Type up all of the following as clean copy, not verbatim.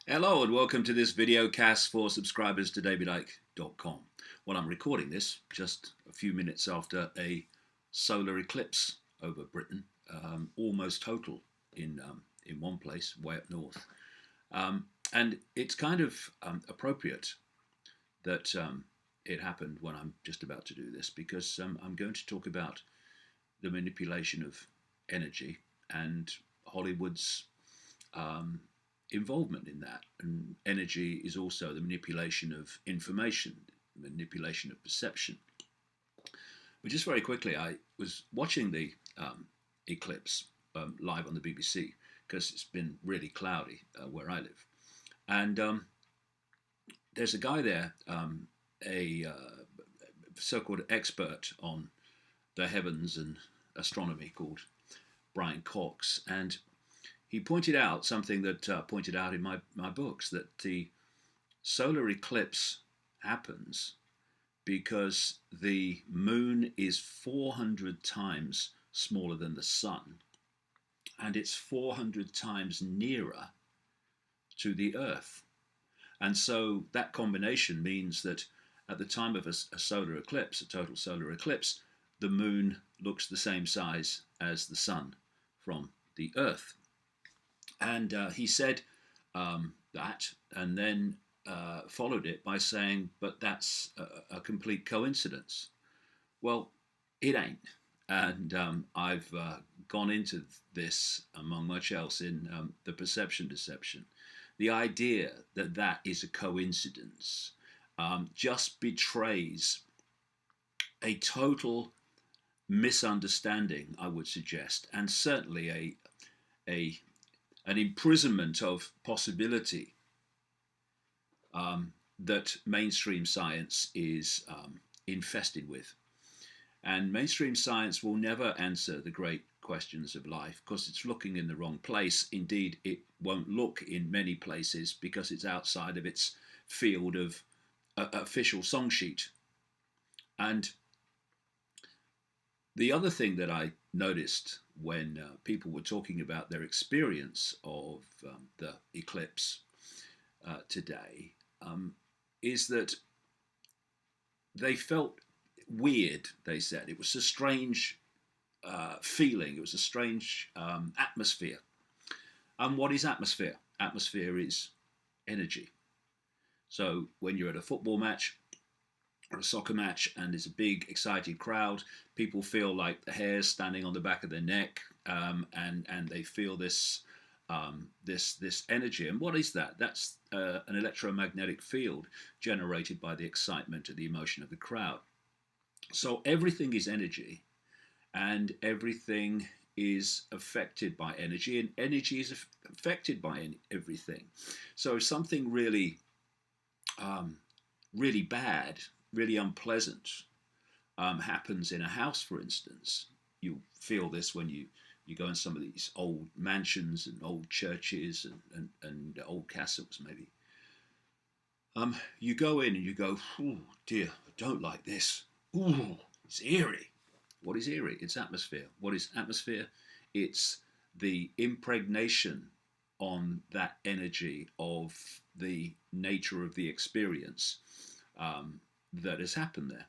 Hello and welcome to this video cast for subscribers to davidicke.com. Well, I'm recording this just a few minutes after a solar eclipse over Britain, almost total in one place, way up north. And it's kind of appropriate that it happened when I'm just about to do this because I'm going to talk about the manipulation of energy and Hollywood's involvement in that. And energy is also the manipulation of information, manipulation of perception. But just very quickly, I was watching the eclipse live on the BBC because it's been really cloudy where I live. And there's a guy there, a so-called expert on the heavens and astronomy called Brian Cox, and he pointed out something that pointed out in my books, that the solar eclipse happens because the moon is 400 times smaller than the sun, and it's 400 times nearer to the earth. And so that combination means that at the time of a solar eclipse, a total solar eclipse, the moon looks the same size as the sun from the earth. And he said that, and then followed it by saying, but that's a complete coincidence. Well, it ain't. And I've gone into this, among much else, in the perception deception. The idea that that is a coincidence just betrays a total misunderstanding, I would suggest, and certainly an imprisonment of possibility that mainstream science is infested with. And mainstream science will never answer the great questions of life because it's looking in the wrong place. Indeed, it won't look in many places because it's outside of its field of official song sheet. And the other thing that I noticed when people were talking about their experience of the eclipse today is that they felt weird, they said. It was a strange feeling. It was a strange atmosphere. And what is atmosphere? Atmosphere is energy. So when you're at a football match or a soccer match and there's a big excited crowd, people feel like the hair's standing on the back of their neck, and they feel this this energy. And what is that? That's an electromagnetic field generated by the excitement or the emotion of the crowd. So everything is energy, and everything is affected by energy, and energy is affected by everything. So if something really really bad, really unpleasant happens in a house, for instance, you feel this when you go in some of these old mansions and old churches and old castles, maybe. You go in and you go, oh dear, I don't like this. Ooh, it's eerie. What is eerie? It's atmosphere. What is atmosphere? It's the impregnation on that energy of the nature of the experience that has happened there.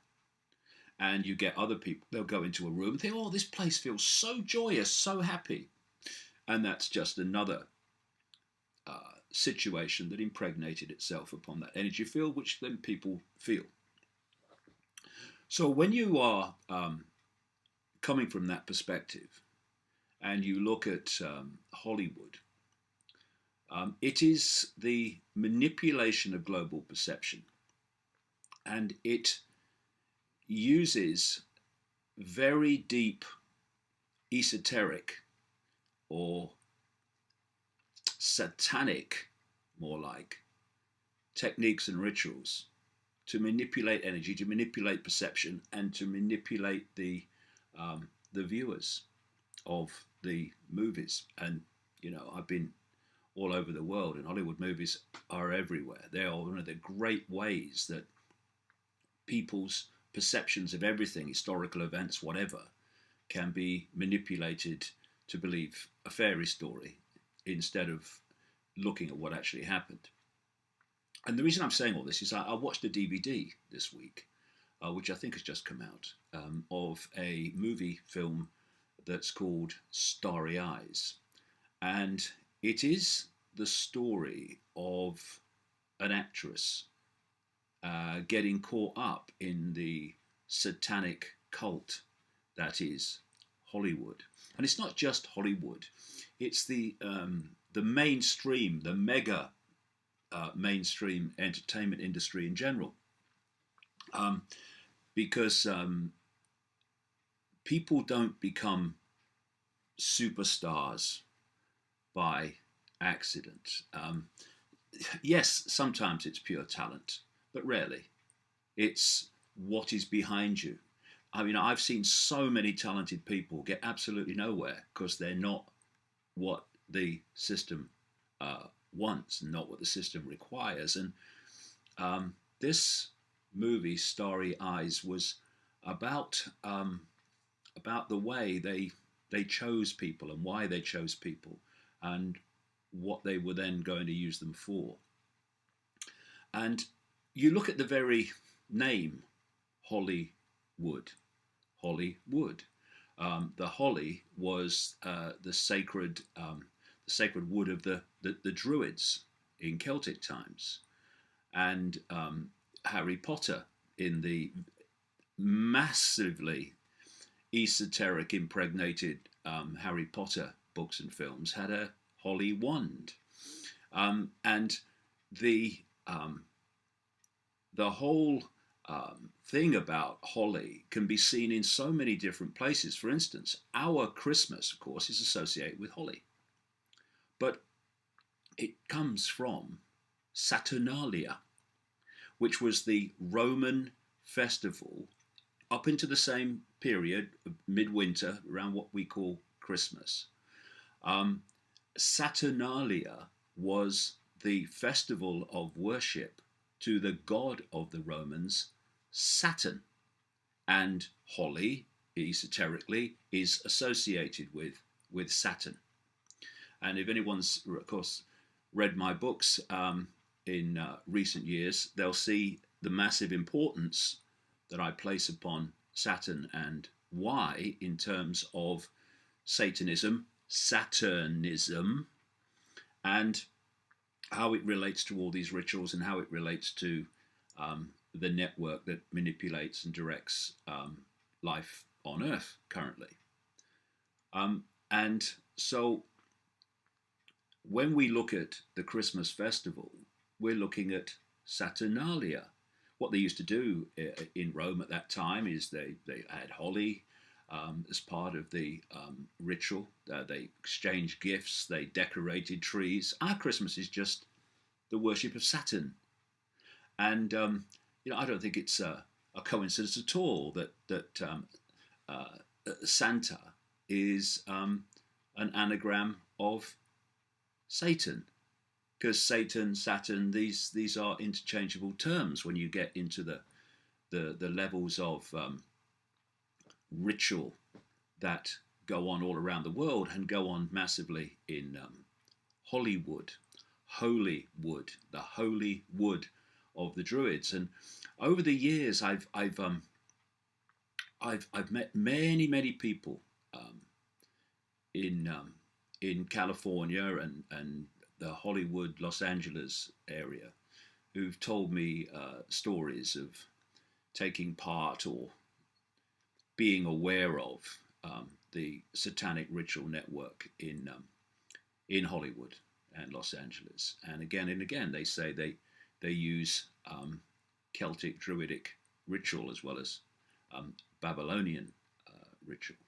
And you get other people, they'll go into a room and think, oh, this place feels so joyous, so happy. And that's just another situation that impregnated itself upon that energy field, which then people feel. So when you are coming from that perspective and you look at Hollywood, it is the manipulation of global perception, and it uses very deep esoteric or satanic, more like, techniques and rituals to manipulate energy, to manipulate perception, and to manipulate the viewers of the movies. And you know, I've been all over the world, and Hollywood movies are everywhere. They are one of the great ways that people's perceptions of everything, historical events, whatever, can be manipulated to believe a fairy story instead of looking at what actually happened. And the reason I'm saying all this is I watched a DVD this week, which I think has just come out, of a movie film that's called Starry Eyes. And it is the story of an actress getting caught up in the satanic cult that is Hollywood. And it's not just Hollywood; it's the mainstream, the mega mainstream entertainment industry in general, because people don't become superstars by accident. Yes, sometimes it's pure talent, but rarely. It's what is behind you. I mean, I've seen so many talented people get absolutely nowhere because they're not what the system wants, not what the system requires. And this movie, Starry Eyes, was about about the way they chose people and why they chose people and what they were then going to use them for. And you look at the very name, Hollywood. Hollywood. The holly was the sacred wood of the Druids in Celtic times, and Harry Potter in the massively esoteric, impregnated Harry Potter books and films had a holly wand, and the whole thing about holly can be seen in so many different places. For instance, our Christmas, of course, is associated with holly, but it comes from Saturnalia, which was the Roman festival up into the same period, midwinter, around what we call Christmas. Saturnalia was the festival of worship to the god of the Romans, Saturn. And holly, esoterically, is associated with Saturn. And if anyone's, of course, read my books in recent years, they'll see the massive importance that I place upon Saturn and why, in terms of Satanism, Saturnism, and how it relates to all these rituals and how it relates to the network that manipulates and directs life on Earth currently. And so when we look at the Christmas festival, we're looking at Saturnalia. What they used to do in Rome at that time is they had holly as part of the ritual. They exchanged gifts, they decorated trees. Our Christmas is just the worship of Saturn. And I don't think it's a coincidence at all that Santa is an anagram of Satan, because Satan, Saturn, these are interchangeable terms when you get into the levels of ritual that go on all around the world and go on massively in Hollywood, holy wood, the holy wood of the Druids. And over the years, I've met many people in California and the Hollywood, Los Angeles area, who've told me stories of taking part or being aware of the satanic ritual network in Hollywood and Los Angeles. And again, they say they use Celtic Druidic ritual as well as Babylonian ritual.